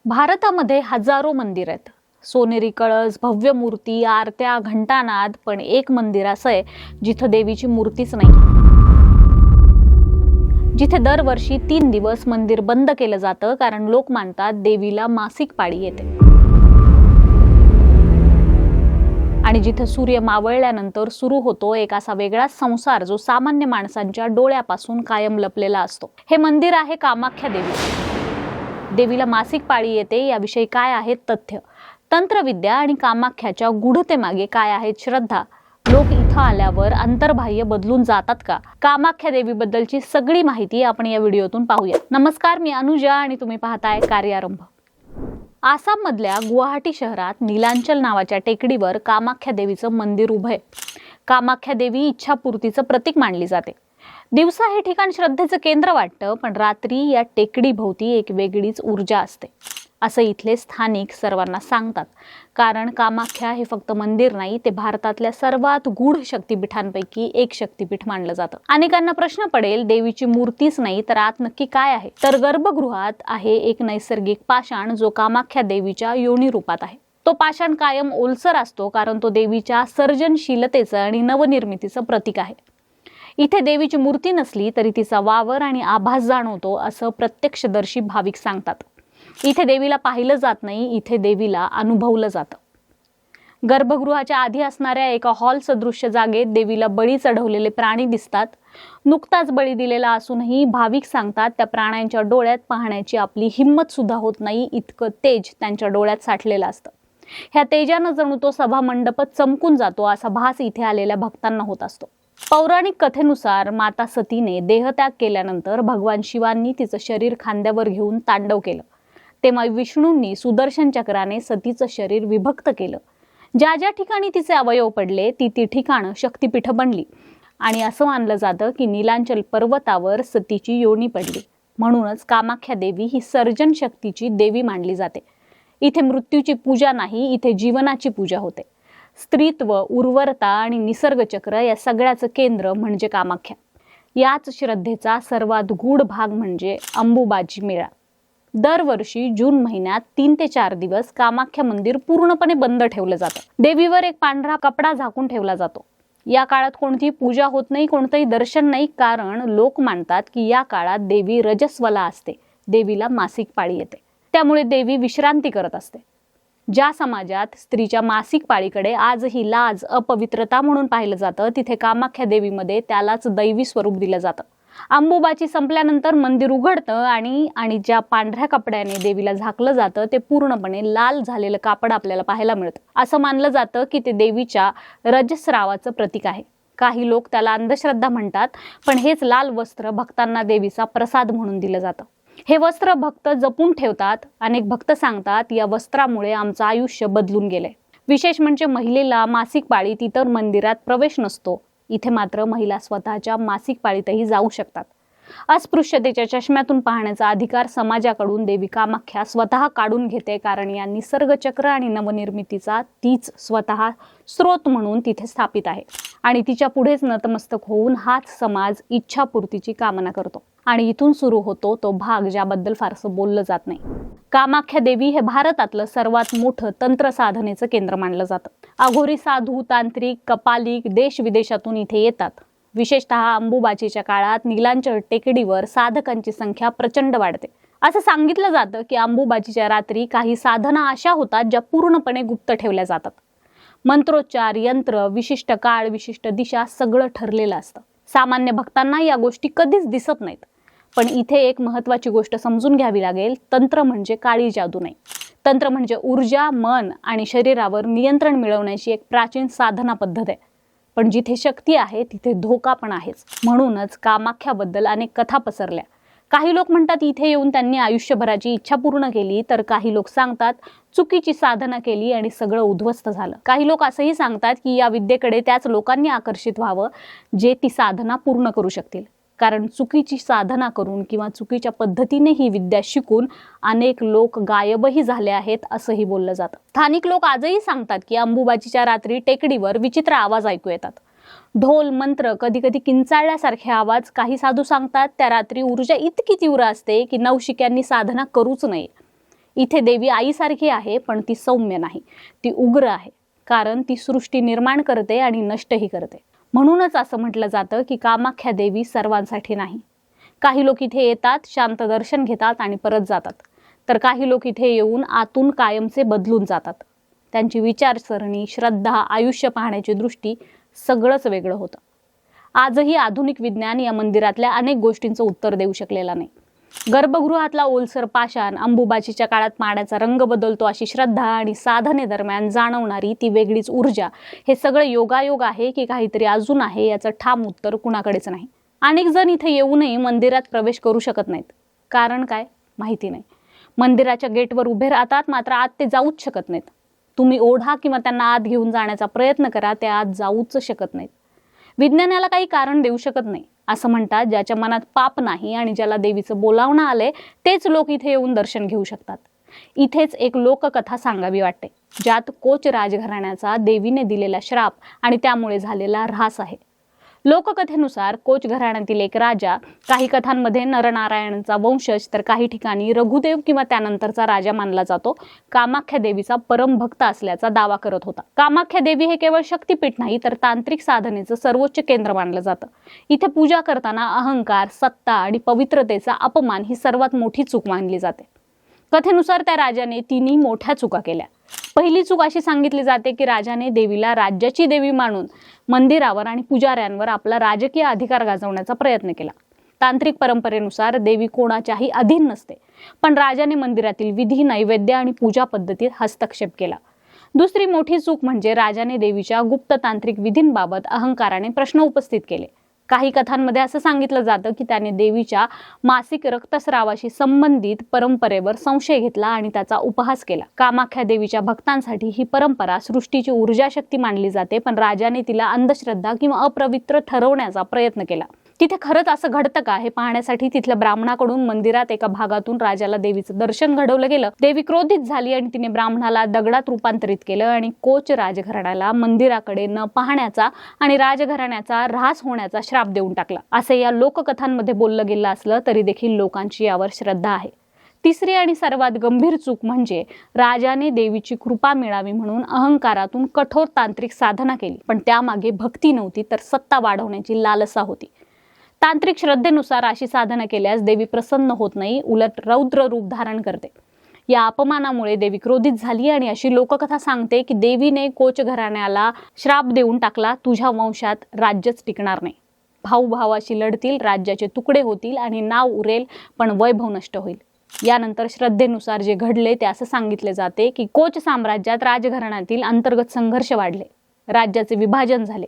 भारतामध्ये हजारो मंदिर आहेत. सोनेरी कळस, भव्य मूर्ती, आरत्या, घंटानाद, पण एक मंदिर असं आहे जिथं देवीची मूर्तीच नाही. जिथे दरवर्षी 3 दिवस मंदिर बंद केलं जातं कारण लोक मानतात देवीला मासिक पाळी येते. आणि जिथे सूर्य मावळल्यानंतर सुरू होतो एक असा वेगळाच संसार जो सामान्य माणसांच्या डोळ्यापासून कायम लपलेला असतो. हे मंदिर आहे कामाख्या देवी. देवीला मासिक पाळी येते याविषयी काय आहेत तथ्य, तंत्रविद्या आणि कामाख्याच्या गूढतेमागे काय आहेत श्रद्धा, लोक इथं आल्यावर अंतर्बाह्य बदलून जातात का, कामाख्या देवीबद्दलची सगळी माहिती आपण या व्हिडिओतून पाहूया. नमस्कार, मी अनुजा आणि तुम्ही पाहताय कार्यारंभ. आसाम मधल्या गुवाहाटी शहरात नीलांचल नावाच्या टेकडीवर कामाख्या देवीचं मंदिर उभं आहे. कामाख्या देवी इच्छापूर्तीचं प्रतीक मानली जाते. दिवसा हे ठिकाण श्रद्धेचं केंद्र वाटतं, पण रात्री या टेकडी भोवती एक वेगळीच ऊर्जा असते असं इथले स्थानिक सर्वांना सांगतात. कारण कामाख्या हे फक्त मंदिर नाही, ते भारतातल्या सर्वात गूढ शक्तिपीठांपैकी एक शक्तिपीठ मानलं जातं. अनेकांना प्रश्न पडेल, देवीची मूर्तीच नाही तर आत नक्की काय आहे? तर गर्भगृहात आहे एक नैसर्गिक पाषाण जो कामाख्या देवीच्या योनी रूपात आहे. तो पाषाण कायम ओलसर असतो कारण तो देवीच्या सर्जनशीलतेचं आणि नवनिर्मितीचं प्रतीक आहे. इथे देवीची मूर्ती नसली तरी तिचा वावर आणि आभास जाणवतो असं प्रत्यक्षदर्शी भाविक सांगतात. इथे देवीला पाहिलं जात नाही, इथे देवीला अनुभवलं जातं. गर्भगृहाच्या आधी असणाऱ्या एका हॉल सदृश्य जागेत देवीला बळी चढवलेले प्राणी दिसतात. नुकताच बळी दिलेला असूनही भाविक सांगतात त्या प्राण्यांच्या डोळ्यात पाहण्याची आपली हिंमत सुद्धा होत नाही, इतकं तेज त्यांच्या डोळ्यात साठलेलं असतं. ह्या तेजानं जणू तो सभा मंडपच चमकून जातो असा भास इथे आलेल्या भक्तांना होत असतो. पौराणिक कथेनुसार माता सतीने देहत्याग केल्यानंतर भगवान शिवांनी तिचं शरीर खांद्यावर घेऊन तांडव केलं. तेव्हा विष्णूंनी सुदर्शन चक्राने सतीचं शरीर विभक्त केलं. ज्या ज्या ठिकाणी तिचे अवयव पडले ती ठिकाणं शक्तिपीठ बनली आणि असं मानलं जातं की नीलांचल पर्वतावर सतीची योनी पडली. म्हणूनच कामाख्या देवी ही सर्जन शक्तीची देवी मानली जाते. इथे मृत्यूची पूजा नाही, इथे जीवनाची पूजा होते. स्त्रीत्व, उर्वरता आणि निसर्गचक्र या सगळ्याचं केंद्र म्हणजे कामाख्या. याच श्रद्धेचा सर्वात गूढ भाग म्हणजे अंबुबाची मेळा. दरवर्षी जून महिन्यात 3 ते 4 दिवस कामाख्या मंदिर पूर्णपणे बंद ठेवलं जातं. देवीवर एक पांढरा कपडा झाकून ठेवला जातो. या काळात कोणतीही पूजा होत नाही, कोणतंही दर्शन नाही, कारण लोक मानतात की या काळात देवी रजस्वला असते, देवीला मासिक पाळी येते. त्यामुळे देवी विश्रांती करत असते. ज्या समाजात स्त्रीच्या मासिक पाळीकडे आजही लाज, अपवित्रता म्हणून पाहिलं जातं, तिथे कामाख्या देवीमध्ये त्यालाच दैवी स्वरूप दिलं जातं. अंबुबाची संपल्यानंतर मंदिर उघडतं आणि ज्या पांढऱ्या कपड्याने देवीला झाकलं जातं ते पूर्णपणे लाल झालेलं कापड आपल्याला पाहायला मिळतं. असं मानलं जातं की ते देवीच्या रजस्रावाचं प्रतीक आहे. काही लोक त्याला अंधश्रद्धा म्हणतात, पण हेच लाल वस्त्र भक्तांना देवीचा प्रसाद म्हणून दिलं जातं. हे वस्त्र भक्त जपून ठेवतात. अनेक भक्त सांगतात या वस्त्रामुळे आमचं आयुष्य बदलून गेलंय. विशेष म्हणजे महिलेला मासिक पाळीत इतर मंदिरात प्रवेश नसतो. इथे मात्र महिला स्वतःच्या मासिक पाळीतही जाऊ शकतात. अस्पृश्यतेच्या चष्म्यातून पाहण्याचा अधिकार समाजाकडून देवी कामाख्या स्वतः काढून घेते, कारण या निसर्गचक्र आणि नवनिर्मितीचा तीच स्वतः स्रोत म्हणून तिथे स्थापित आहे. आणि तिच्या पुढेच नतमस्तक होऊन हाच समाज इच्छापूर्तीची कामना करतो. आणि इथून सुरू होतो तो भाग ज्याबद्दल फारसं बोललं जात नाही. कामाख्या देवी हे भारतातलं सर्वात मोठं तंत्र साधनेचं केंद्र मानलं जातं. अघोरी साधू, तांत्रिक, कपालिक देश विदेशातून इथे येतात. विशेषतः अंबुबाचीच्या काळात नीलांचल टेकडीवर साधकांची संख्या प्रचंड वाढते. असं सांगितलं जातं की अंबुबाचीच्या रात्री काही साधना अशा होतात ज्या पूर्णपणे गुप्त ठेवल्या जातात. मंत्रोच्चार, यंत्र, विशिष्ट काळ, विशिष्ट दिशा सगळं ठरलेलं असतं. सामान्य भक्तांना या गोष्टी कधीच दिसत नाहीत. पण इथे एक महत्त्वाची गोष्ट समजून घ्यावी लागेल. तंत्र म्हणजे काळी जादू नाही. तंत्र म्हणजे ऊर्जा, मन आणि शरीरावर नियंत्रण मिळवण्याची एक प्राचीन साधना पद्धत आहे. पण जिथे शक्ती आहे तिथे धोका पण आहेच. म्हणूनच कामाख्याबद्दल अनेक कथा पसरल्या. काही लोक म्हणतात इथे येऊन त्यांनी आयुष्यभराची इच्छा पूर्ण केली, तर काही लोक सांगतात चुकीची साधना केली आणि सगळं उद्ध्वस्त झालं. काही लोक असंही सांगतात की या विद्येकडे त्याच लोकांनी आकर्षित व्हावं जे ती साधना पूर्ण करू शकतील. कारण चुकीची साधना करून किंवा चुकीच्या पद्धतीने ही विद्या शिकून अनेक लोक गायबही झाले आहेत असंही बोललं जातं. स्थानिक लोक आजही सांगतात की अंबुबाचीच्या रात्री टेकडीवर विचित्र आवाज ऐकू येतात. ढोल, मंत्र, कधी कधी किंचाळल्यासारखे आवाज. काही साधू सांगतात त्या रात्री ऊर्जा इतकी तीव्र असते की नवशिक्यांनी साधना करूच नये. इथे देवी आईसारखी आहे, पण ती सौम्य नाही, ती उग्र आहे. कारण ती सृष्टी निर्माण करते आणि नष्टही करते. म्हणूनच असं म्हटलं जातं की कामाख्या देवी सर्वांसाठी नाही. काही लोक इथे येतात, शांत दर्शन घेतात आणि परत जातात, तर काही लोक इथे येऊन आतून कायमचे बदलून जातात. त्यांची विचारसरणी, श्रद्धा, आयुष्य पाहण्याची दृष्टी सगळंच वेगळं होतं. आजही आधुनिक विज्ञान या मंदिरातल्या अनेक गोष्टींचं उत्तर देऊ शकलेला नाही. गर्भगृहातला ओलसर पाषाण, अंबुबाचीच्या काळात पाण्याचा रंग बदलतो अशी श्रद्धा आणि साधने दरम्यान जाणवणारी ती वेगळीच ऊर्जा, हे सगळं योगायोग आहे की काहीतरी अजून आहे याचं ठाम उत्तर कुणाकडेच नाही. अनेक जण इथे येऊनही मंदिरात प्रवेश करू शकत नाहीत. कारण काय माहिती नाही. मंदिराच्या गेटवर उभे राहतात, मात्र आत ते जाऊच शकत नाहीत. तुम्ही ओढा किंवा त्यांना आत घेऊन जाण्याचा प्रयत्न करा, ते आत जाऊच शकत नाहीत. विज्ञानाला काही कारण देऊ शकत नाही. असं म्हणतात, ज्याच्या मनात पाप नाही आणि ज्याला देवीचं बोलावणं आलंय तेच लोक इथे येऊन दर्शन घेऊ शकतात. इथेच एक लोककथा सांगावी वाटते, ज्यात कोच राजघराण्याचा देवीने दिलेला श्राप आणि त्यामुळे झालेला ऱ्हास आहे. लोककथेनुसार कोच घराण्यातील एक राजा, काही कथांमध्ये नरनारायणांचा वंशज तर काही ठिकाणी रघुदेव किंवा त्यानंतरचा राजा मानला जातो, कामाख्या देवीचा परम भक्त असल्याचा दावा करत होता. कामाख्या देवी हे केवळ शक्तिपीठ नाही, तर तांत्रिक साधनेचं सर्वोच्च केंद्र मानलं जातं. इथे पूजा करताना अहंकार, सत्ता आणि पवित्रतेचा अपमान ही सर्वात मोठी चूक मानली जाते. कथेनुसार त्या राजाने तिन्ही मोठ्या चुका केल्या. पहिली चूक अशी सांगितली जाते की राजाने देवीला राज्याची देवी मानून मंदिरावर आणि पुजाऱ्यांवर आपला राजकीय अधिकार गाजवण्याचा प्रयत्न केला. तांत्रिक परंपरेनुसार देवी कोणाच्याही अधीन नसते, पण राजाने मंदिरातील विधी, नैवेद्य आणि पूजा पद्धतीत हस्तक्षेप केला. दुसरी मोठी चूक म्हणजे राजाने देवीच्या गुप्त तांत्रिक विधींबाबत अहंकाराने प्रश्न उपस्थित केले. काही कथांमध्ये असं सांगितलं जातं की त्याने देवीच्या मासिक रक्तस्रावाशी संबंधित परंपरेवर संशय घेतला आणि त्याचा उपहास केला. कामाख्या देवीच्या भक्तांसाठी ही परंपरा सृष्टीची ऊर्जाशक्ती मानली जाते, पण राजाने तिला अंधश्रद्धा किंवा अपवित्र ठरवण्याचा प्रयत्न केला. तिथे खरंच असं घडतं का हे पाहण्यासाठी तिथल्या ब्राह्मणाकडून मंदिरात एका भागातून राजाला देवीचं दर्शन घडवलं गेलं. देवी क्रोधित झाली आणि तिने ब्राह्मणाला दगडात रूपांतरित केलं आणि कोच राजघराण्याला मंदिराकडे न पाहण्याचा आणि राजघराण्याचा ऱ्हास होण्याचा श्राप देऊन टाकला. असे या लोककथांमध्ये बोललं गेलं असलं तरी देखील लोकांची यावर श्रद्धा आहे. तिसरी आणि सर्वात गंभीर चूक म्हणजे राजाने देवीची कृपा मिळावी म्हणून अहंकारातून कठोर तांत्रिक साधना केली, पण त्यामागे भक्ती नव्हती, तर सत्ता वाढवण्याची लालसा होती. तांत्रिक श्रद्धेनुसार अशी साधना केल्यास देवी प्रसन्न होत नाही, उलट रौद्र रूप धारण करते. या अपमानामुळे देवी क्रोधित झाली आणि अशी लोककथा सांगते की देवीने कोच घराण्याला श्राप देऊन टाकला, तुझ्या वंशात राज्यच टिकणार नाही. भाऊ भावाशी लढतील, राज्याचे तुकडे होतील आणि नाव उरेल, पण वैभव नष्ट होईल. यानंतर श्रद्धेनुसार जे घडले ते असं सांगितले जाते की कोच साम्राज्यात राजघराण्यातील अंतर्गत संघर्ष वाढले, राज्याचे विभाजन झाले.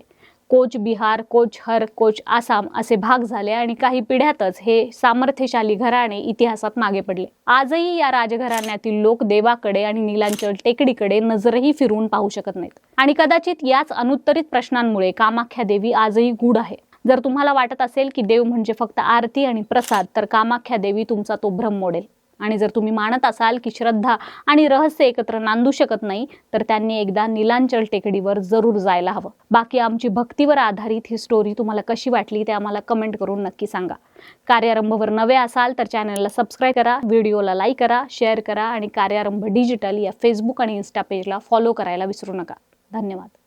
कोच बिहार, कोच हर, कोच आसाम असे भाग झाले आणि काही पिढ्यातच हे सामर्थ्यशाली घराणे इतिहासात मागे पडले. आजही या राजघराण्यातील लोक देवाकडे आणि नीलांचल टेकडीकडे नजरही फिरवून पाहू शकत नाहीत. आणि कदाचित याच अनुत्तरित प्रश्नांमुळे कामाख्या देवी आजही गूढ आहे. जर तुम्हाला वाटत असेल की देव म्हणजे फक्त आरती आणि प्रसाद, तर कामाख्या देवी तुमचा तो भ्रम मोडेल. आणि जर तुम्ही मानत असाल की श्रद्धा आणि रहस्य एकत्र नांदू शकत नाही, तर त्यांनी एकदा नीलांचल टेकडीवर जरूर जायला हवं. बाकी आमची भक्तीवर आधारित ही स्टोरी तुम्हाला कशी वाटली ते आम्हाला कमेंट करून नक्की सांगा. कार्यारंभवर नवे असाल तर चॅनलला सबस्क्राईब करा, व्हिडिओला लाईक करा, शेअर करा आणि कार्यारंभ डिजिटल या फेसबुक आणि इन्स्टा पेजला फॉलो करायला विसरू नका. धन्यवाद.